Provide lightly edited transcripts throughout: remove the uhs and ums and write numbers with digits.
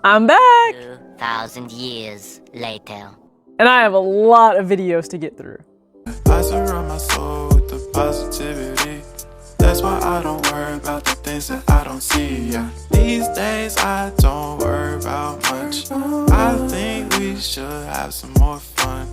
I'm back! 2,000 years later. And I have a lot of videos to get through. I surround my soul with the positivity. That's why I don't worry about the things that I don't see. Yeah. These days I don't worry about much. I think we should have some more fun.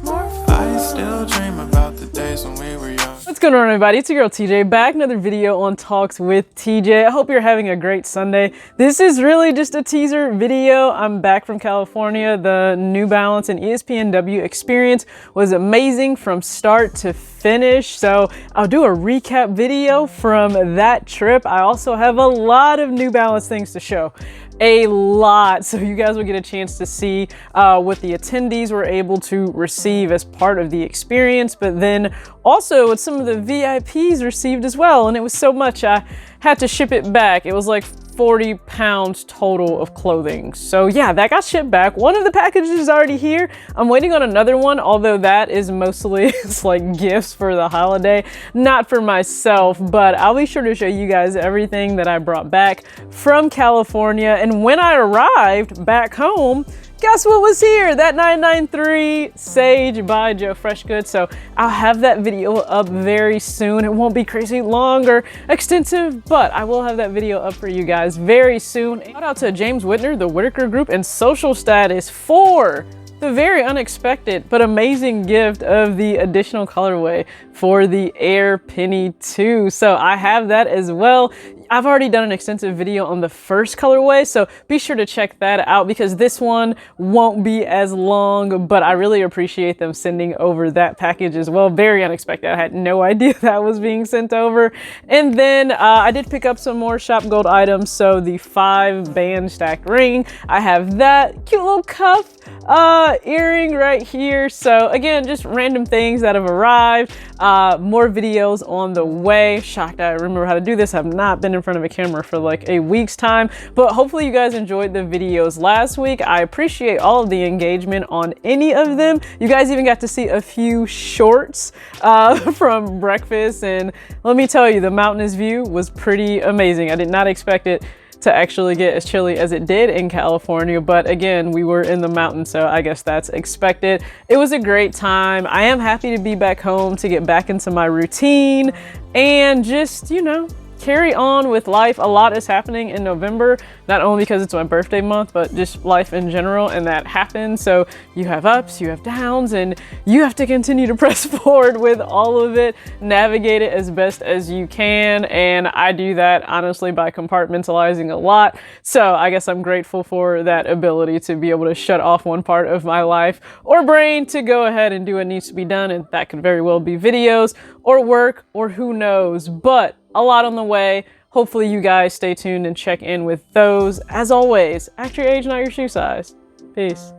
I still dream about the days when we were young. What's going on, everybody? It's your girl TJ, back another video on Talks with TJ. I hope you're having a great Sunday. This is really just a teaser video. I'm back from California. The New Balance and ESPNW experience was amazing from start to finish. So I'll do a recap video from that trip. I also have a lot of New Balance things to show. A lot, so you guys will get a chance to see what the attendees were able to receive as part of the experience, but then also what some of the VIPs received as well, and it was so much I had to ship it back. It was like 40 pounds total of clothing. So yeah, that got shipped back. One of the packages is already here. I'm waiting on another one, although that is mostly it's like gifts for the holiday, not for myself, but I'll be sure to show you guys everything that I brought back from California. And when I arrived back home, guess what was here? That 993 Sage by Joe Freshgoods. So I'll have that video up very soon. It won't be crazy long or extensive, but I will have that video up for you guys very soon. Shout out to James Whitner, the Whitaker Group, and Social Status for the very unexpected but amazing gift of the additional colorway for the Air Penny 2. So I have that as well. I've already done an extensive video on the first colorway, so be sure to check that out because this one won't be as long, but I really appreciate them sending over that package as well. Very unexpected. I had no idea that was being sent over. And then I did pick up some more Shop Gold items. So the 5-band stacked ring, I have that cute little cuff earring right here. So again, just random things that have arrived. More videos on the way. Shocked I remember how to do this. I've not been in front of a camera for like a week's time, but hopefully you guys enjoyed the videos last week. I appreciate all of the engagement on any of them. You guys even got to see a few shorts from breakfast, and let me tell you, the mountainous view was pretty amazing. I did not expect it to actually get as chilly as it did in California, but again, we were in the mountains, so I guess that's expected. It was a great time. I am happy to be back home, to get back into my routine and just, you know, carry on with life. A lot is happening in November, not only because it's my birthday month, but just life in general, and that happens. So you have ups, you have downs, and you have to continue to press forward with all of it, navigate it as best as you can. And I do that honestly by compartmentalizing a lot. So I guess I'm grateful for that ability to be able to shut off one part of my life or brain to go ahead and do what needs to be done. And that could very well be videos or work or who knows, but a lot on the way. Hopefully you guys stay tuned and check in with those. As always, act your age, not your shoe size. Peace.